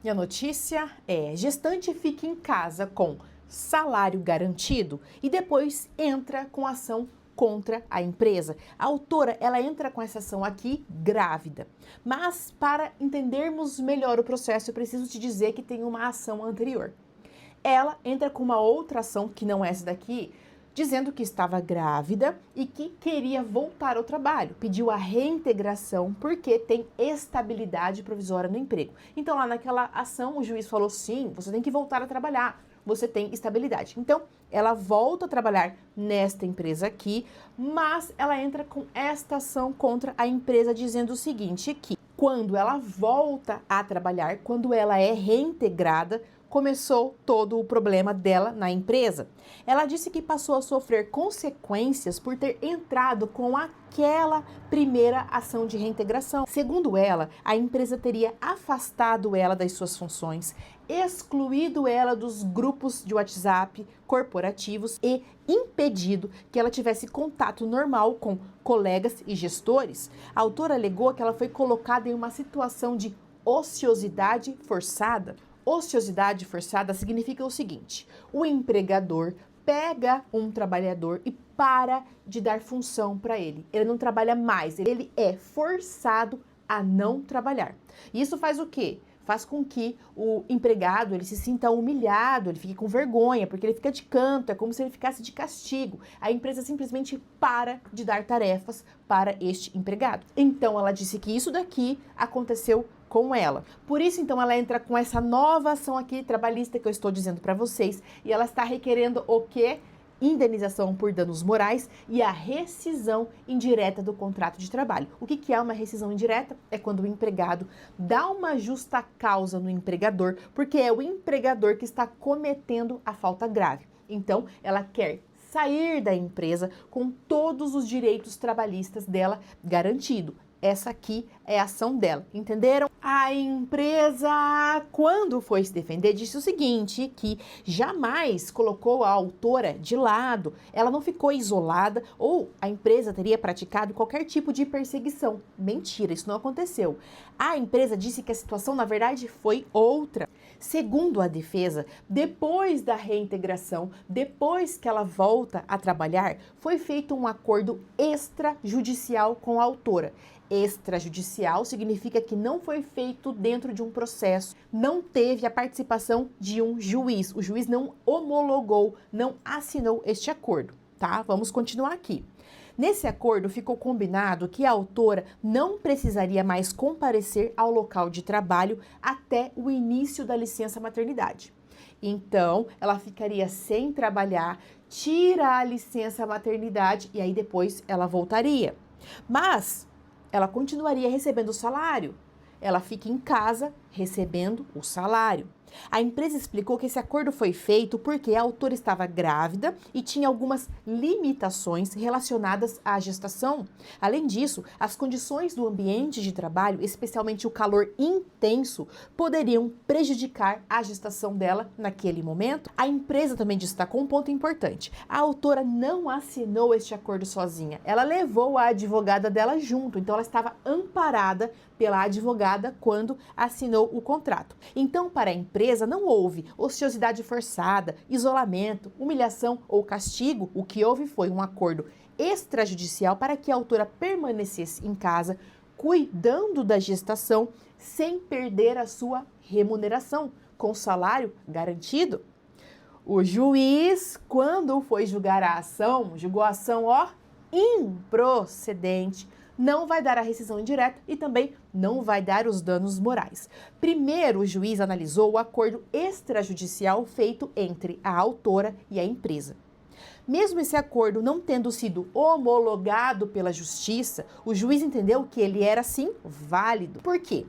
E a notícia é: gestante fica em casa com salário garantido e depois entra com ação contra a empresa. A autora, ela entra com essa ação aqui grávida. Mas para entendermos melhor o processo, eu preciso te dizer que tem uma ação anterior. Ela entra com uma outra ação, que não é essa daqui, dizendo que estava grávida e que queria voltar ao trabalho. Pediu a reintegração porque tem estabilidade provisória no emprego. Então, lá naquela ação, o juiz falou: sim, você tem que voltar a trabalhar, você tem estabilidade. Então, ela volta a trabalhar nesta empresa aqui, mas ela entra com esta ação contra a empresa dizendo o seguinte, que quando ela volta a trabalhar, quando ela é reintegrada, começou todo o problema dela na empresa. Ela disse que passou a sofrer consequências por ter entrado com aquela primeira ação de reintegração. Segundo ela, a empresa teria afastado ela das suas funções, excluído ela dos grupos de WhatsApp corporativos e impedido que ela tivesse contato normal com colegas e gestores. A autora alegou que ela foi colocada em uma situação de ociosidade forçada. Ociosidade forçada significa o seguinte: o empregador pega um trabalhador e para de dar função para ele. Ele não trabalha mais, ele é forçado a não trabalhar. Isso faz o quê? Faz com que o empregado ele se sinta humilhado, ele fique com vergonha, porque ele fica de canto, é como se ele ficasse de castigo. A empresa simplesmente para de dar tarefas para este empregado. Então ela disse que isso daqui aconteceu com ela. Por isso, então, ela entra com essa nova ação aqui trabalhista que eu estou dizendo para vocês, e ela está requerendo o quê? Indenização por danos morais e a rescisão indireta do contrato de trabalho. O que é uma rescisão indireta? É quando o empregado dá uma justa causa no empregador, porque é o empregador que está cometendo a falta grave. Então, ela quer sair da empresa com todos os direitos trabalhistas dela garantido. Essa aqui é a ação dela, entenderam? A empresa, quando foi se defender, disse o seguinte, que jamais colocou a autora de lado, ela não ficou isolada ou a empresa teria praticado qualquer tipo de perseguição. Mentira, isso não aconteceu. A empresa disse que a situação, na verdade, foi outra. Segundo a defesa, depois da reintegração, depois que ela volta a trabalhar, foi feito um acordo extrajudicial com a autora. Extrajudicial significa que não foi feito dentro de um processo, não teve a participação de um juiz. O juiz não homologou, não assinou este acordo, tá? Vamos continuar aqui. Nesse acordo ficou combinado que a autora não precisaria mais comparecer ao local de trabalho até o início da licença maternidade. Então, ela ficaria sem trabalhar, tira a licença maternidade e aí depois ela voltaria. Mas ela continuaria recebendo o salário. Ela fica em casa recebendo o salário. A empresa explicou que esse acordo foi feito porque a autora estava grávida e tinha algumas limitações relacionadas à gestação. Além disso, as condições do ambiente de trabalho, especialmente o calor intenso, poderiam prejudicar a gestação dela naquele momento. A empresa também destacou um ponto importante. A autora não assinou este acordo sozinha. Ela levou a advogada dela junto, então ela estava amparada pela advogada quando assinou o contrato. Então, para a empresa não houve ociosidade forçada, isolamento, humilhação ou castigo. O que houve foi um acordo extrajudicial para que a autora permanecesse em casa, cuidando da gestação, sem perder a sua remuneração, com salário garantido. O juiz, quando foi julgar a ação, julgou a ação, improcedente, não vai dar a rescisão indireta e também não vai dar os danos morais. Primeiro, o juiz analisou o acordo extrajudicial feito entre a autora e a empresa. Mesmo esse acordo não tendo sido homologado pela justiça, o juiz entendeu que ele era, sim, válido. Por quê?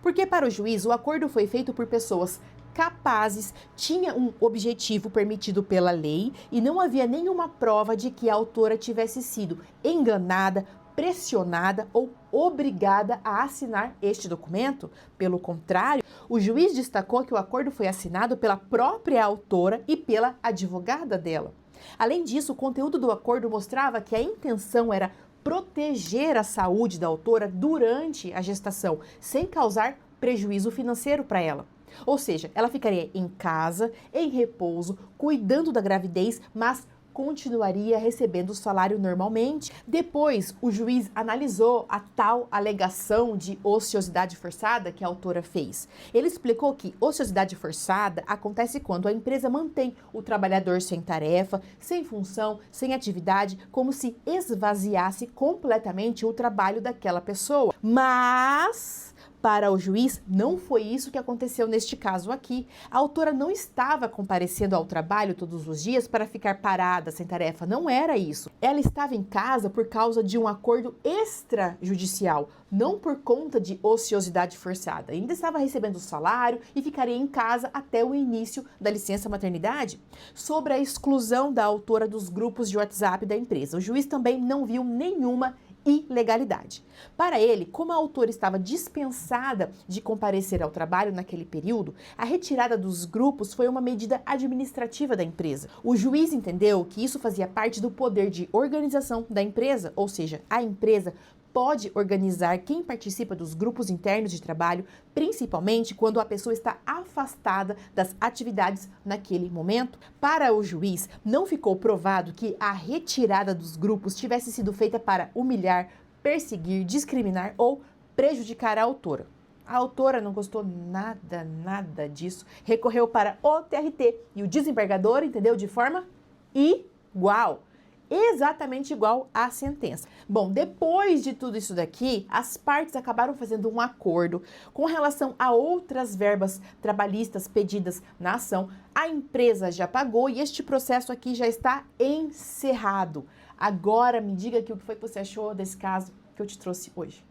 Porque para o juiz o acordo foi feito por pessoas capazes, tinha um objetivo permitido pela lei e não havia nenhuma prova de que a autora tivesse sido enganada, pressionada ou obrigada a assinar este documento. Pelo contrário, o juiz destacou que o acordo foi assinado pela própria autora e pela advogada dela. Além disso, o conteúdo do acordo mostrava que a intenção era proteger a saúde da autora durante a gestação, sem causar prejuízo financeiro para ela. Ou seja, ela ficaria em casa, em repouso, cuidando da gravidez, mas continuaria recebendo o salário normalmente. Depois, o juiz analisou a tal alegação de ociosidade forçada que a autora fez. Ele explicou que ociosidade forçada acontece quando a empresa mantém o trabalhador sem tarefa, sem função, sem atividade, como se esvaziasse completamente o trabalho daquela pessoa. Mas para o juiz, não foi isso que aconteceu neste caso aqui. A autora não estava comparecendo ao trabalho todos os dias para ficar parada, sem tarefa. Não era isso. Ela estava em casa por causa de um acordo extrajudicial, não por conta de ociosidade forçada. Ainda estava recebendo salário e ficaria em casa até o início da licença maternidade. Sobre a exclusão da autora dos grupos de WhatsApp da empresa, o juiz também não viu nenhuma ilegalidade. Para ele, como a autora estava dispensada de comparecer ao trabalho naquele período, a retirada dos grupos foi uma medida administrativa da empresa. O juiz entendeu que isso fazia parte do poder de organização da empresa, ou seja, a empresa pode organizar quem participa dos grupos internos de trabalho, principalmente quando a pessoa está afastada das atividades naquele momento. Para o juiz, não ficou provado que a retirada dos grupos tivesse sido feita para humilhar, perseguir, discriminar ou prejudicar a autora. A autora não gostou nada disso, recorreu para o TRT e o desembargador entendeu de forma igual. Exatamente igual à sentença. Bom, depois de tudo isso daqui, as partes acabaram fazendo um acordo com relação a outras verbas trabalhistas pedidas na ação. A empresa já pagou e este processo aqui já está encerrado. Agora me diga aqui o que foi que você achou desse caso que eu te trouxe hoje.